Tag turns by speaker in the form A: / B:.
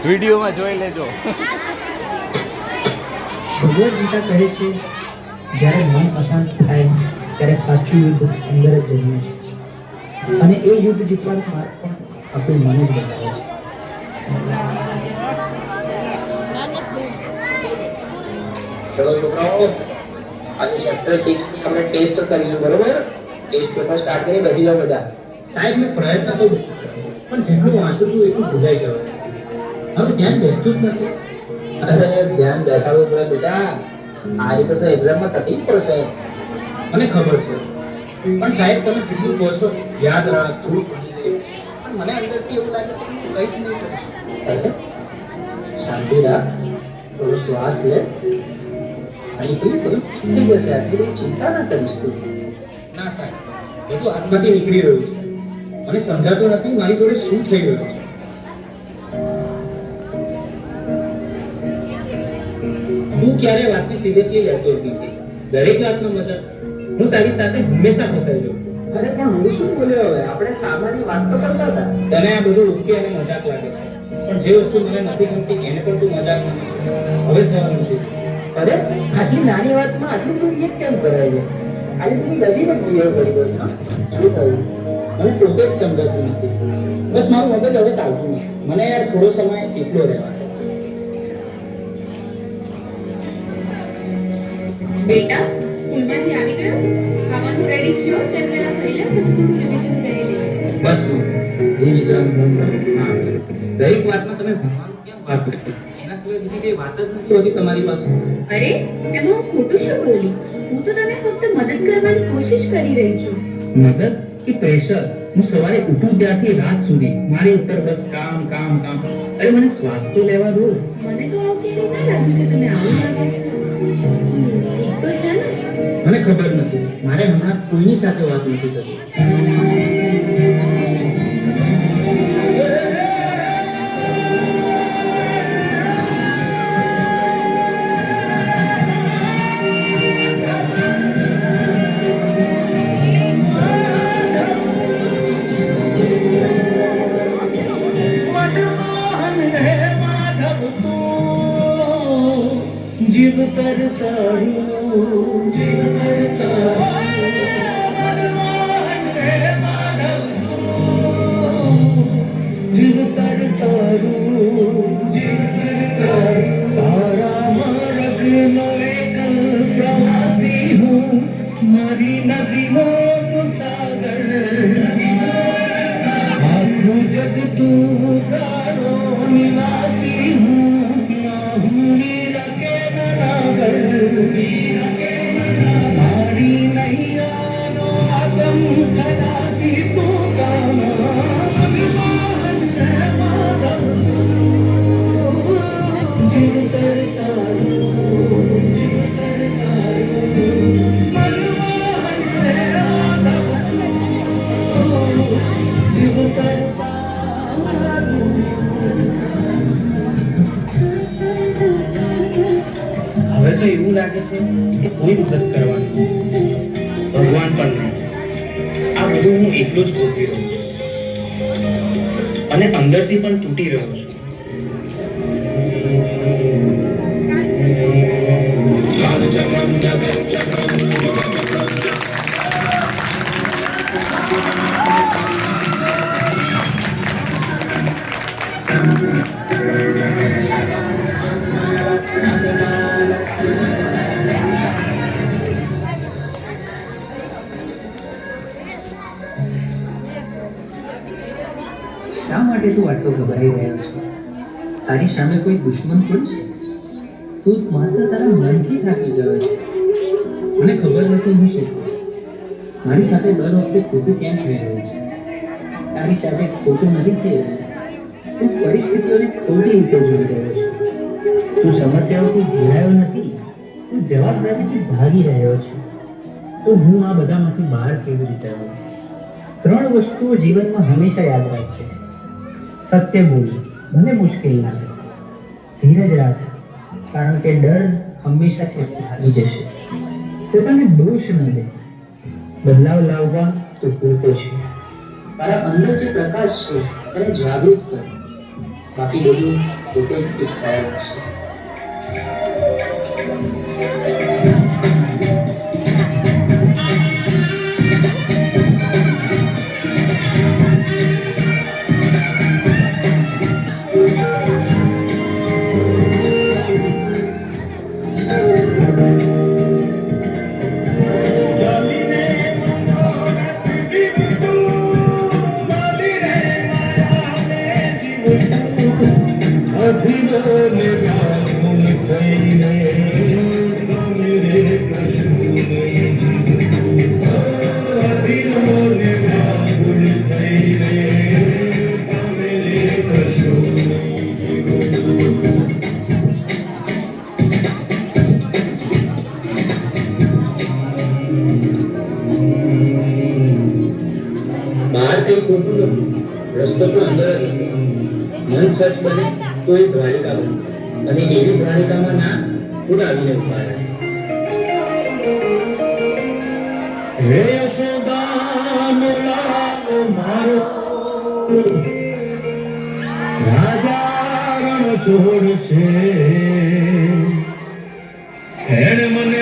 A: વિડીયોમાં જોઈ લેજો.
B: ભગવદ ગીતા કહે છે જ્યારે મન અશાંત થાય ત્યારે સાચું યુદ્ધ અંદર જ જન્મે છે અને એ યુદ્ધ જીતવાનો માર્ગ પણ આપણું મન જ બતાવે છે.
C: ચલો છોકરાઓ, આજે ચેપ્ટર 6 ની આપણે ટેસ્ટ કરીશું, બરોબર? ટેસ્ટ પેપર સ્ટાર્ટ કરી બેસી જાઓ બધા. સાહેબ મેં પ્રયત્ન તો પણ જેટલું વાંચું છું એટલું ભૂલાઈ ગયું. હવે ધ્યાન બેસતું જ નથી. અરે ધ્યાન બેસાડવું પડે બેટા. આજે તો એક્ઝામમાં તકલીફ પડશે, મને ખબર છે. પણ સાહેબ તમે કેટલું કહો છો યાદ રાખ, થોડું ભણી લે. પણ મને અંદરથી એવું લાગે છે કે હું કંઈ જ નહીં કરીશ. શાંતિ રાખ, થોડો શ્વાસ લે. અને પેલું બધું થઈ જશે. આટલી બધી ચિંતા ના કરીશ તું. ના સાહેબ, બધું હાથમાંથી નીકળી રહ્યું છે. મને સમજાતું નથી મારી જોડે શું થઈ રહ્યું છે. તું ક્યારે વાતની સિરિયસલી લેતો જ નથી. દરેક વાતનો મજાક હું તારી સાથે હંમેશા ફસાઈ જાઉં છું. અરે પણ હું શું બોલ્યો? હવે આપણે સામાન્ય વાત તો કરતા હતા. તને આ બધું ઉશ્કે અને મજાક લાગે છે, પણ જે વસ્તુ મને નથી ગમતી એને પણ તું મજાક નથી. હવે સહન નથી. અરે આટલી નાની વાતમાં આટલું તું રિએક્ટ કેમ કરાય છે? આજે તું દજીને ક્લિયર કરી દો. શું થયું? મને પોતે જ સમજાતું નથી. બસ મારું મગજ હવે ચાલતું નથી. મને યાર થોડો સમય એકલો રહેવા.
D: બેટા, સ્કૂલમાંથી આવી ગયો? ખાવાનું રેડી થયો? ચાલ પેલા ખાઈ લે, પછી તું રિવિઝન કરી લે.
C: બસ તું એ વિચારવાનું બંધ કરો. હા, દરેક વાતમાં તમે ભણવાનું કેમ વાત કરો? એના સિવાય બીજી કઈ વાત જ નથી હોતી તમારી પાસે.
D: અરે એમાં હું ખોટું શું બોલી? હું તો તને ફક્ત મદદ કરવાની કોશિશ કરી રહી છું.
B: મદદ કે પ્રેશર? હું સવારે ઉઠું ત્યારથી રાત સુધી મારી ઉપર બસ કામ કામ કામ. અરે મને શ્વાસ તો લેવા દો.
D: મને તો આવું કેવી ના લાગે કે તમે આવું લાગે છે. ઠીક તો છે ને?
C: મને ખબર નથી. મારે હમણાં કોઈની સાથે વાત નથી કરવી.
B: જીવ તરતારું જીવ તરતારું તારા માર્ગનો એક પ્રવાસી હું, મારી નદીનો તું સાગર, આખું જગ તું તારો નિવાસી હું, ના હુંડી રકે નરાગર, મારી નૈયાનો આગમ ખલાસી તું કામા, જીવ તરતારું જીવ તરતારું જીવ તરતારું.
C: હવે તો એવું લાગે છે કે કોઈ મદદ કરવાની નથી. ભગવાન પણ નહીં. આ બધું હું એકલો જ ભોગવી રહ્યો છું અને અંદરથી પણ તૂટી રહ્યો છું.
B: શા માટે તું આટલો ગભરાઈ રહ્યો છે? તારી સામે કોઈ દુશ્મન થોડી છે. તું માત્ર તારા મનથી થાકી ગયો છે. મને ખબર નથી હું શું કરું. મારી સાથે દર વખતે ખોટું કેમ થઈ રહ્યું છે? તારી સાથે ખોટું નથી થઈ રહ્યું. તું પરિસ્થિતિઓને ખોટી રીતે જોઈ રહ્યો છે. તું સમસ્યાઓથી ઘેરાયો નથી, તું જવાબદારીથી ભાગી રહ્યો છે. તો હું આ બધામાંથી બહાર કેવી રીતે આવું? 3 વસ્તુઓ જીવનમાં હંમેશા યાદ રાખજે. સત્ય બોલ, ભલે મુશ્કેલ લાગે. ધીરજ રાખ, કારણ કે ડર હંમેશા છેવટે હારી જશે. પોતાને દોષ ન દે. બદલાવ લાવવા તો પૂરતો છે.
C: તારા અંદર જે પ્રકાશ છે તેને જાગૃત કર. બાકી બધું પોતે જ ફિક્સ થયેલું છે. બહાર કંઈ ખોટું નથી, રસ્તો તો અંદર જ હતો. મન સ્વચ્છ બને તો એ દ્વારિકા બને, અને એવી દ્વારિકામાં ના ઉડાવીને ઉભા રહે.
A: હે યશોદાનો લાલો મારો રાજા રણ છોડ છે એણે મને